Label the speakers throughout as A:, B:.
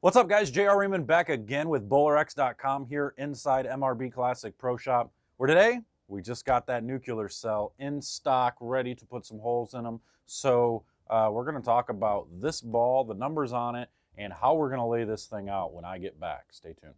A: What's up, guys? JR Raymond back again with BowlerX.com here inside MRB Classic Pro Shop, where today we just got that nuclear cell in stock, ready to put some holes in them. So we're going to talk about this ball, the numbers on it, and how we're going to lay this thing out when I get back. Stay tuned.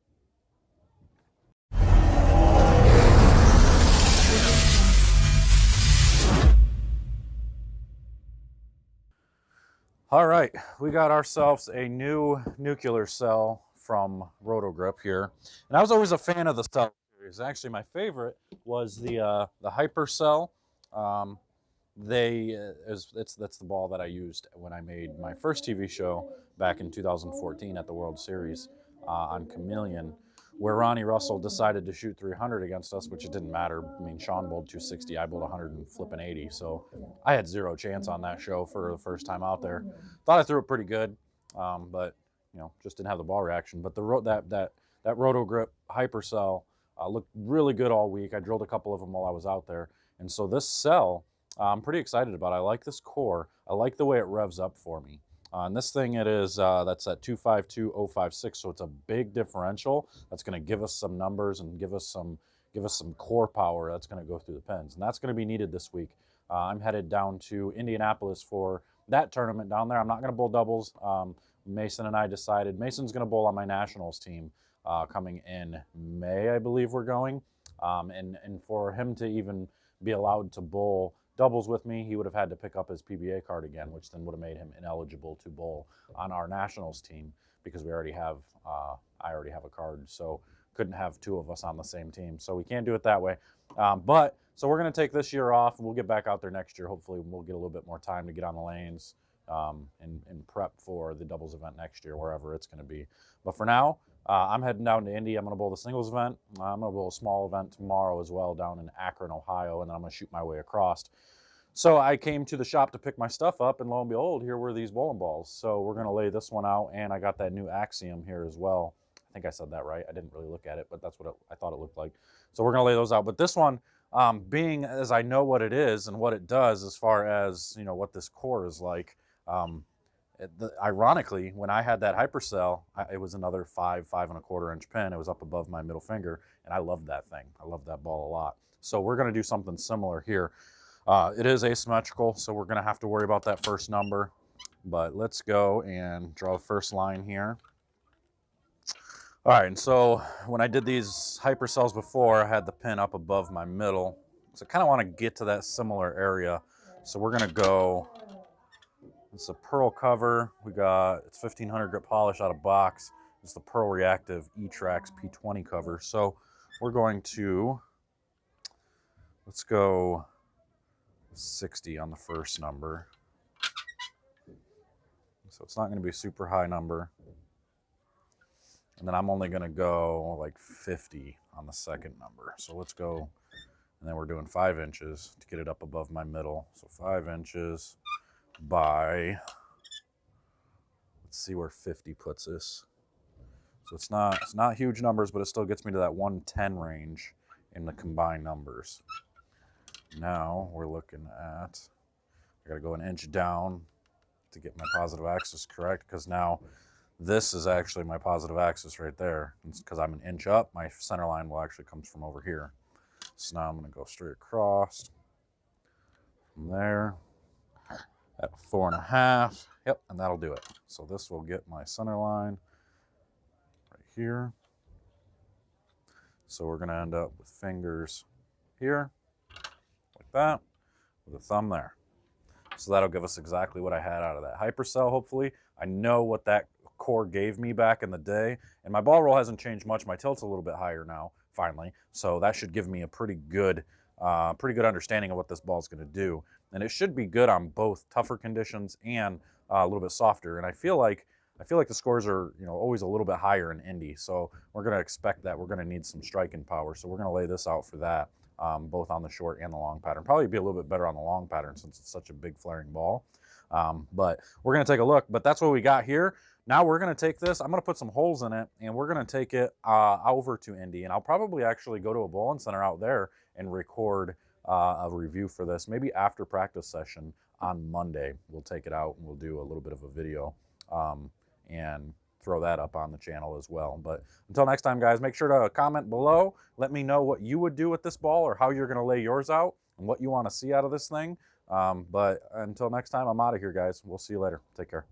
A: All right, we got ourselves a new nuclear cell from RotoGrip here, and I was always a fan of the cell series. Actually, my favorite was the Hyper Cell. That's the ball that I used when I made my first TV show back in 2014 at the World Series on Chameleon, where Ronnie Russell decided to shoot 300 against us, which it didn't matter. I mean, Sean bowled 260, I bowled 100 and flipping 80, so I had zero chance on that show for the first time out there. Thought I threw it pretty good, but just didn't have the ball reaction. But that RotoGrip Hypercell looked really good all week. I drilled a couple of them while I was out there, and so this cell I'm pretty excited about. I like this core. I like the way it revs up for me. And this thing, that's at 252.056, so it's a big differential. That's going to give us some numbers and give us some core power that's going to go through the pins, and that's going to be needed this week. I'm headed down to Indianapolis for that tournament down there. I'm not going to bowl doubles. Mason and I decided Mason's going to bowl on my nationals team coming in May, I believe we're going, and for him to even be allowed to bowl doubles with me, he would have had to pick up his PBA card again, which then would have made him ineligible to bowl on our nationals team because I already have a card, so couldn't have two of us on the same team, so we can't do it that way. So we're going to take this year off, and we'll get back out there next year. Hopefully we'll get a little bit more time to get on the lanes and prep for the doubles event next year, wherever it's going to be. But for now, I'm heading down to Indy. I'm going to bowl the singles event. I'm going to bowl a small event tomorrow as well down in Akron, Ohio, and then I'm going to shoot my way across. So I came to the shop to pick my stuff up, and lo and behold, here were these bowling balls. So we're going to lay this one out, and I got that new Axiom here as well. I think I said that right. I didn't really look at it, but that's what I thought it looked like. So we're going to lay those out. But this one, being as I know what it is and what it does as far as, what this core is like, ironically, when I had that Hypercell, it was another 5.25 inch pin. It was up above my middle finger, and I loved that thing. I loved that ball a lot. So we're going to do something similar here. It is asymmetrical, so we're going to have to worry about that first number. But let's go and draw the first line here. All right, and so when I did these Hypercells before, I had the pin up above my middle. So I kind of want to get to that similar area. So we're going to go, it's a pearl cover. It's 1500 grit polish out of box. It's the Pearl Reactive E-Trax P20 cover. So we're going to, let's go 60 on the first number. So it's not going to be a super high number. And then I'm only going to go like 50 on the second number. So let's go, and then we're doing 5 inches to get it up above my middle. So 5 inches by, let's see where 50 puts us. So it's not huge numbers, but it still gets me to that 110 range in the combined numbers. Now we're looking at, I got to go an inch down to get my positive axis correct, because now this is actually my positive axis right there. Because I'm an inch up, my center line will actually come from over here. So now I'm going to go straight across from there at 4.5. Yep, and that'll do it. So this will get my center line right here. So we're going to end up with fingers here, like that, with a thumb there. So that'll give us exactly what I had out of that Hypercell, hopefully. I know what that core gave me back in the day, and my ball roll hasn't changed much. My tilt's a little bit higher now, finally, so that should give me a pretty good understanding of what this ball's going to do. And it should be good on both tougher conditions and a little bit softer. And I feel like the scores are always a little bit higher in Indy, so we're going to expect that we're going to need some striking power. So we're going to lay this out for that, both on the short and the long pattern. Probably be a little bit better on the long pattern since it's such a big flaring ball. But we're going to take a look. But that's what we got here. Now we're going to take this, I'm going to put some holes in it, and we're going to take it over to Indy. And I'll probably actually go to a bowling center out there and record a review for this, maybe after practice session on Monday. We'll take it out and we'll do a little bit of a video and throw that up on the channel as well. But until next time, guys, make sure to comment below. Let me know what you would do with this ball or how you're going to lay yours out and what you want to see out of this thing. But until next time, I'm out of here, guys. We'll see you later. Take care.